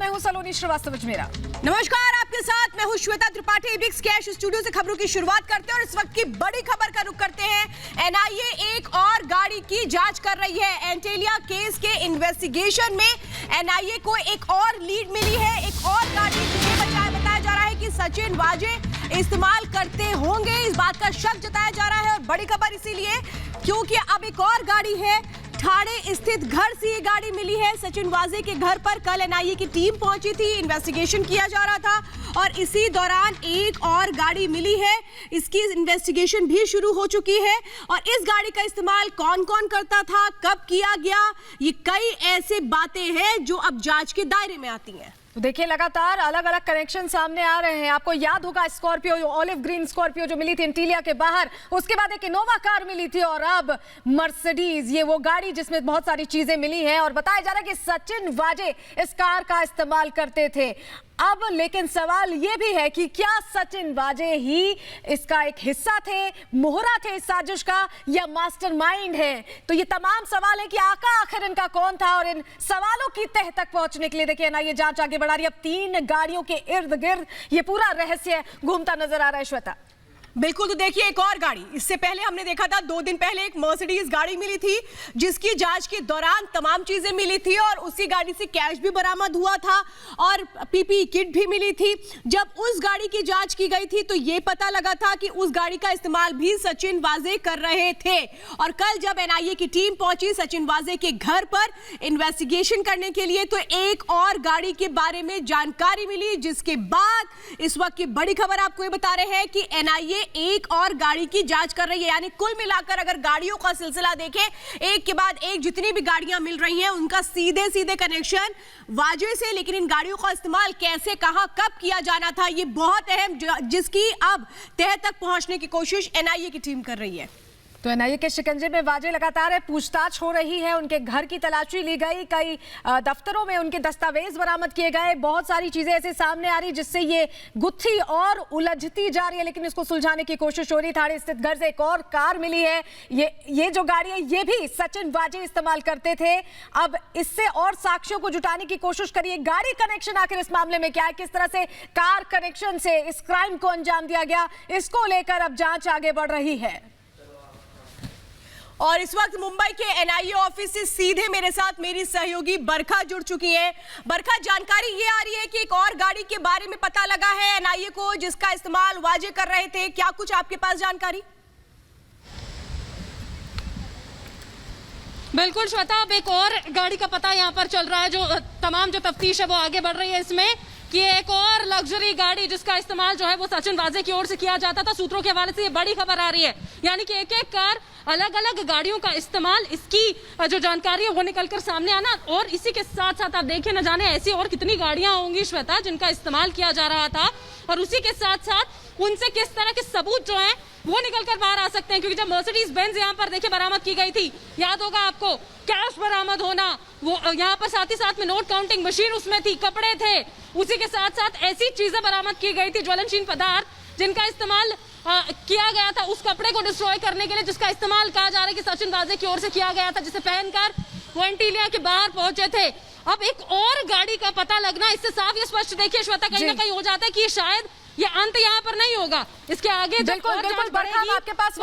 मैं हूं सलोनी श्रीवास्तव मेरा। नमस्कार, आपके साथ मैं हूं Shweta Tripathi. Big cash studio से खबरों की शुरुआत करते हैं और इस वक्त की बड़ी खबर का रुख करते हैं। एनआईए एक और गाड़ी की जांच कर रही है। एंटेलिया केस के इन्वेस्टिगेशन में एनआईए को एक और लीड मिली है। एक और गाड़ी बताया जा रहा है कि सचिन वाजे इस्तेमाल करते होंगे, इस बात का शक जताया जा रहा है। और बड़ी खबर इसीलिए क्योंकि अब एक और गाड़ी है। ठाणे स्थित घर से ये गाड़ी मिली है। सचिन वाजे के घर पर कल एनआईए की टीम पहुंची थी, इन्वेस्टिगेशन किया जा रहा था और इसी दौरान एक और गाड़ी मिली है। इसकी इन्वेस्टिगेशन भी शुरू हो चुकी है और इस गाड़ी का इस्तेमाल कौन कौन करता था, कब किया गया, ये कई ऐसे बातें हैं जो अब जांच के दायरे में आती हैं। तो देखिए, लगातार अलग अलग कनेक्शन सामने आ रहे हैं। आपको याद होगा स्कॉर्पियो, ऑलिव ग्रीन स्कॉर्पियो जो मिली थी एंटीलिया के बाहर, उसके बाद एक इनोवा कार मिली थी और अब मर्सिडीज, ये वो गाड़ी जिसमें बहुत सारी चीजें मिली हैं। और बताया जा रहा है कि सचिन वाजे इस कार का इस्तेमाल करते थे। अब लेकिन सवाल ये भी है कि क्या सचिन वाजे ही इसका एक हिस्सा थे, मोहरा थे इस साजिश का, या मास्टरमाइंड है? तो ये तमाम सवाल है कि आखिर इनका कौन था। और इन सवालों की तह तक पहुंचने के लिए देखिए एनआईए जांच आगे बढ़ा रही है। अब 3 गाड़ियों के इर्द गिर्द ये पूरा रहस्य घूमता नजर आ रहा है। श्वेता, बिल्कुल, तो देखिए एक और गाड़ी, इससे पहले हमने देखा था 2 दिन पहले एक मर्सिडीज गाड़ी मिली थी जिसकी जांच के दौरान तमाम चीजें मिली थी और उसी गाड़ी से कैश भी बरामद हुआ था और पीपीई किट भी मिली थी। जब उस गाड़ी की जांच की गई थी तो यह पता लगा था कि उस गाड़ी का इस्तेमाल भी सचिन वाजे कर रहे थे। और कल जब एनआईए की टीम पहुंची सचिन वाजे के घर पर इन्वेस्टिगेशन करने के लिए तो एक और गाड़ी के बारे में जानकारी मिली, जिसके बाद इस वक्त की बड़ी खबर आपको ये बता रहे हैं कि एनआईए एक और गाड़ी की जांच कर रही है। यानी कुल मिलाकर अगर गाड़ियों का सिलसिला देखें, एक के बाद एक जितनी भी गाड़ियां मिल रही हैं उनका सीधे सीधे कनेक्शन वाजे से। लेकिन इन गाड़ियों का इस्तेमाल कैसे, कहां, कब किया जाना था, ये बहुत अहम, जिसकी अब तह तक पहुंचने की कोशिश एनआईए की टीम कर रही है। तो एनआईए के शिकंजे में वाजे लगातार है, पूछताछ हो रही है। उनके घर की तलाशी ली गई, कई दफ्तरों में उनके दस्तावेज बरामद किए गए। बहुत सारी चीजें ऐसे सामने आ रही जिससे ये गुत्थी और उलझती जा रही है, लेकिन इसको सुलझाने की कोशिश हो रही है। ठाणे स्थित घर से एक और कार मिली है। ये जो गाड़ी है ये भी सचिन वाजे इस्तेमाल करते थे। अब इससे और साक्ष्यों को जुटाने की कोशिश करिए। गाड़ी कनेक्शन आखिर इस मामले में क्या है, किस तरह से कार कनेक्शन से इस क्राइम को अंजाम दिया गया, इसको लेकर अब जांच आगे बढ़ रही है। और इस वक्त मुंबई के एनआईए ऑफिस से सीधे मेरे साथ मेरी सहयोगी बरखा जुड़ चुकी है। बरखा, जानकारी ये आ रही है कि एक और गाड़ी के बारे में पता लगा है एनआईए को जिसका इस्तेमाल वाजे कर रहे थे। क्या कुछ आपके पास जानकारी? बिल्कुल श्वेता, अब एक और गाड़ी का पता यहाँ पर चल रहा है। जो तमाम जो तफ्तीश है वो आगे बढ़ रही है इसमें कि एक और लग्जरी गाड़ी जिसका इस्तेमाल जो है वो सचिन वाजे की ओर से किया जाता था। सूत्रों के हवाले से ये बड़ी खबर आ रही है, यानी कि एक एक कार, अलग अलग गाड़ियों का इस्तेमाल, इसकी जो जानकारी है वो निकलकर सामने आना। और इसी के साथ साथ आप देखिए, न जाने ऐसी और कितनी गाड़ियां होंगी श्वेता जिनका इस्तेमाल किया जा रहा था। और उसी के साथ साथ उनसे किस तरह के सबूत जो हैं वो निकल कर बाहर आ सकते हैं। क्योंकि जब मर्सिडीज बेंज यहाँ पर देखिए बरामद की गई थी, याद होगा आपको, कैश बरामद होना, वो यहाँ पर साथ ही साथ में नोट काउंटिंग मशीन उसमें थी, कपड़े थे, उसी के साथ साथ ऐसी चीजें बरामद की गई थी, ज्वलनशील पदार्थ जिनका इस्तेमाल किया गया था उस कपड़े को डिस्ट्रॉय करने के लिए, जिसका इस्तेमाल कहा जा रहा है कि सचिन वाजे की ओर से किया गया था, जिसे पहनकर वो एंटीलिया के बाहर पहुंचे थे। अब एक और गाड़ी का पता लगना, इससे साफ ये स्पष्ट देखिए श्वेता, कहीं ना कहीं हो जाता है कि शायद ये अंत यहाँ पर नहीं होगा, इसके आगे बिल्कुल आपके पास